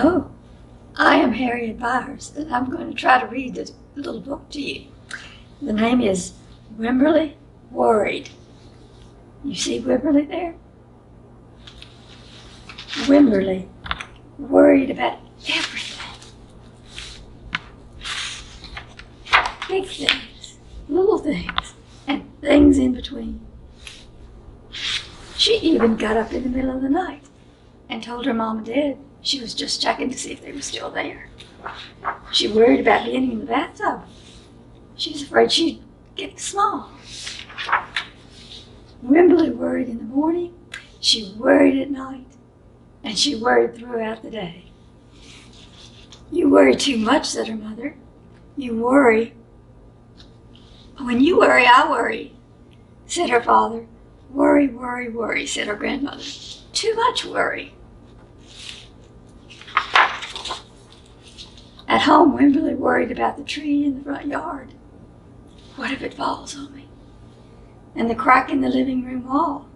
Hello, I am Harriet Byers, and I'm going to try to read this little book to you. The name is Wimberly Worried. You see Wimberly there? Wimberly, worried about everything. Big things, little things, and things in between. She even got up in the middle of the night and told her mom and dad she was just checking to see if they were still there. She worried about being in the bathtub. She was afraid she'd get small. Wimberly worried in the morning, she worried at night, and she worried throughout the day. You worry too much, said her mother. You worry. When you worry, I worry, said her father. Worry, worry, worry, said her grandmother. Too much worry. At home, Wimberly worried about the tree in the front yard. What if it falls on me? And the crack in the living room wall.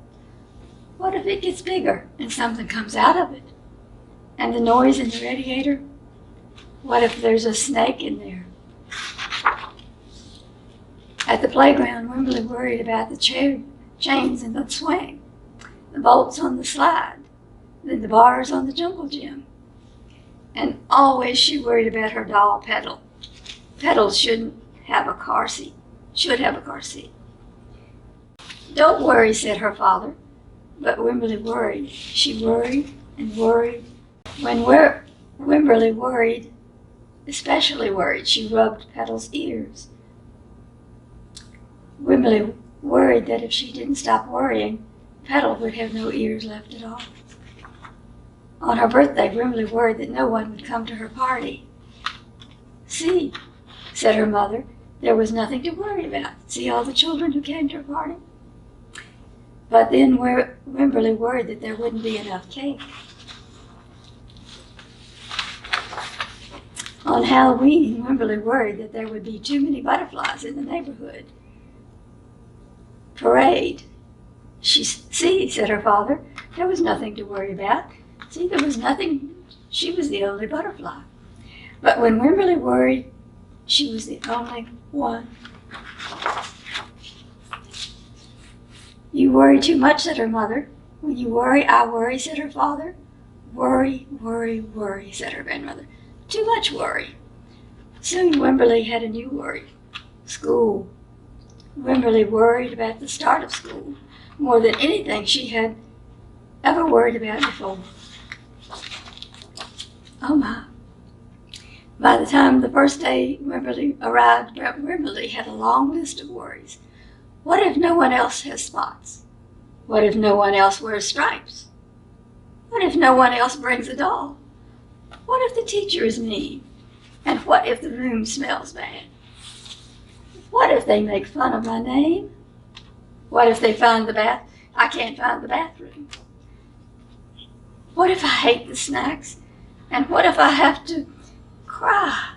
What if it gets bigger and something comes out of it? And the noise in the radiator? What if there's a snake in there? At the playground, Wimberly worried about the chains in the swing, the bolts on the slide, then the bars on the jungle gym. And always she worried about her doll Petal. Petal should have a car seat. Don't worry, said her father. But Wimberly worried. She worried and worried. When Wimberly worried, especially worried, she rubbed Petal's ears. Wimberly worried that if she didn't stop worrying, Petal would have no ears left at all. On her birthday, Wimberly worried that no one would come to her party. See, said her mother, there was nothing to worry about. See all the children who came to her party? But then Wimberly worried that there wouldn't be enough cake. On Halloween, Wimberly worried that there would be too many butterflies in the neighborhood. Parade. See, said her father, there was nothing to worry about. See, there was nothing. She was the only butterfly. But when Wimberly worried, she was the only one. You worry too much, said her mother. When you worry, I worry, said her father. Worry, worry, worry, said her grandmother. Too much worry. Soon Wimberly had a new worry. School. Wimberly worried about the start of school more than anything she had ever worried about before. Oh my. By the time the first day Wimberly arrived, Wimberly had a long list of worries. What if no one else has spots? What if no one else wears stripes? What if no one else brings a doll? What if the teacher is mean? And what if the room smells bad? What if they make fun of my name? What if they find I can't find the bathroom? What if I hate the snacks? And what if I have to cry?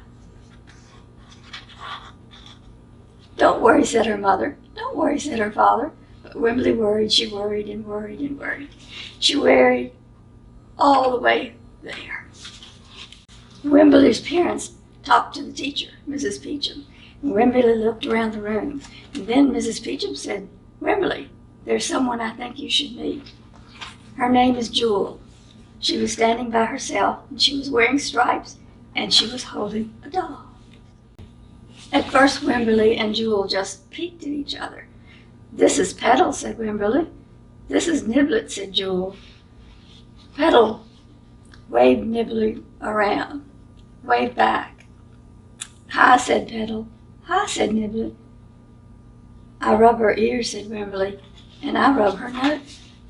Don't worry, said her mother. Don't worry, said her father. But Wimberly worried. She worried and worried and worried. She worried all the way there. Wimberly's parents talked to the teacher, Mrs. Peachum. And Wimberly looked around the room. And then Mrs. Peachum said, Wimberly, there's someone I think you should meet. Her name is Jewel. She was standing by herself, and she was wearing stripes, and she was holding a doll. At first, Wimberly and Jewel just peeked at each other. This is Petal, said Wimberly. This is Niblet, said Jewel. Petal waved Niblet around, waved back. Hi, said Petal. Hi, said Niblet. I rub her ears, said Wimberly, and I rub her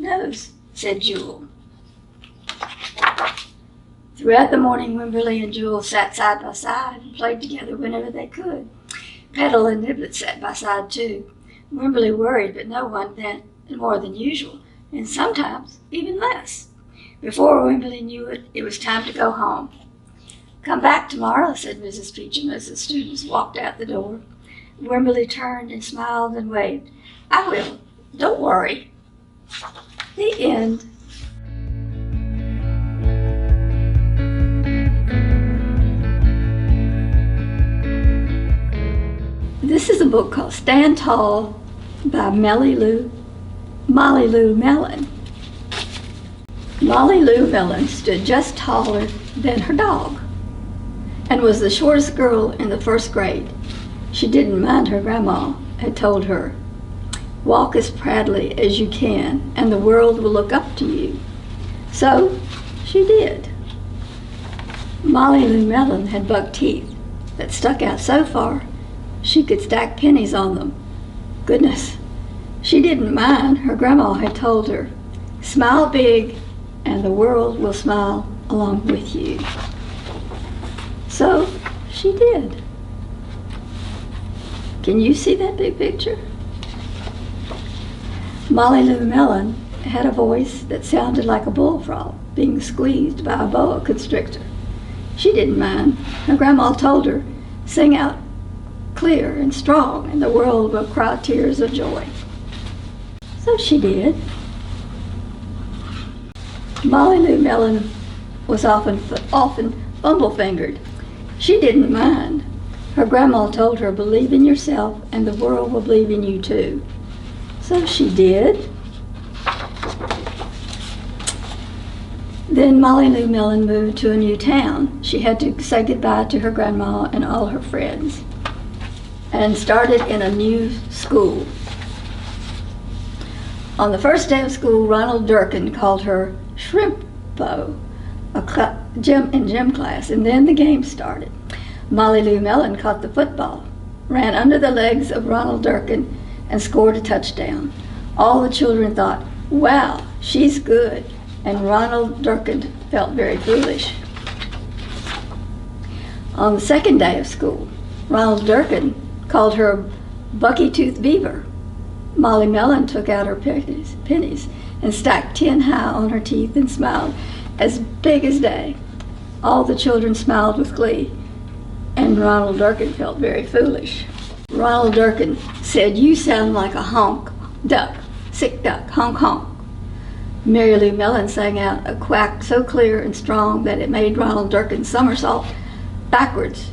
nose, said Jewel. Throughout the morning, Wimberly and Jewel sat side by side and played together whenever they could. Petal and Niblet sat by side too. Wimberly worried, but no one then more than usual, and sometimes even less. Before Wimberly knew it, it was time to go home. Come back tomorrow, said Mrs. Peachum as the students walked out the door. Wimberly turned and smiled and waved. I will. Don't worry. The end. book called Stand Tall by Molly Lou Mellon. Molly Lou Mellon stood just taller than her dog and was the shortest girl in the first grade. She didn't mind her grandma had told her, "Walk as proudly as you can and the world will look up to you." So she did. Molly Lou Mellon had buck teeth that stuck out so far she could stack pennies on them. Goodness, she didn't mind. Her grandma had told her, "Smile big and the world will smile along with you." So she did. Can you see that big picture? Molly Lou Mellon had a voice that sounded like a bullfrog being squeezed by a boa constrictor. She didn't mind. Her grandma told her, "Sing out clear and strong and the world will cry tears of joy." So she did. Molly Lou Mellon was often fumble-fingered. She didn't mind. Her grandma told her, "Believe in yourself and the world will believe in you too." So she did. Then Molly Lou Mellon moved to a new town. She had to say goodbye to her grandma and all her friends and started in a new school. On the first day of school, Ronald Durkin called her Shrimpo in gym class, and then the game started. Molly Lou Mellon caught the football, ran under the legs of Ronald Durkin, and scored a touchdown. All the children thought, "Wow, she's good," and Ronald Durkin felt very foolish. On the second day of school, Ronald Durkin called her Bucky-Toothed Beaver. Molly Mellon took out her pennies and stacked 10 high on her teeth and smiled as big as day. All the children smiled with glee, and Ronald Durkin felt very foolish. Ronald Durkin said, "You sound like a honk duck, sick duck, honk honk." Mary Lou Mellon sang out a quack so clear and strong that it made Ronald Durkin somersault backwards,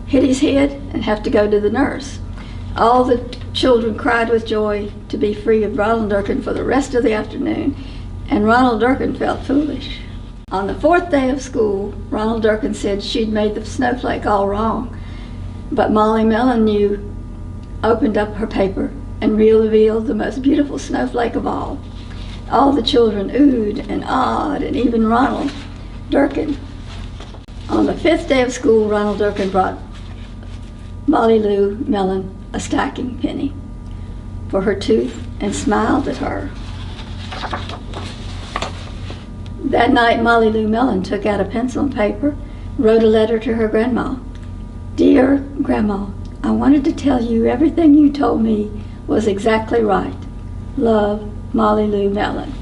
hit his head, and have to go to the nurse. All the children cried with joy to be free of Ronald Durkin for the rest of the afternoon, and Ronald Durkin felt foolish. On the fourth day of school, Ronald Durkin said she'd made the snowflake all wrong, but Molly Mellon opened up her paper and revealed the most beautiful snowflake of all. All the children oohed and awed, and even Ronald Durkin. On the fifth day of school, Ronald Durkin brought Molly Lou Mellon a stacking penny for her tooth and smiled at her. That night, Molly Lou Mellon took out a pencil and paper, wrote a letter to her grandma. "Dear Grandma, I wanted to tell you everything you told me was exactly right. Love, Molly Lou Mellon."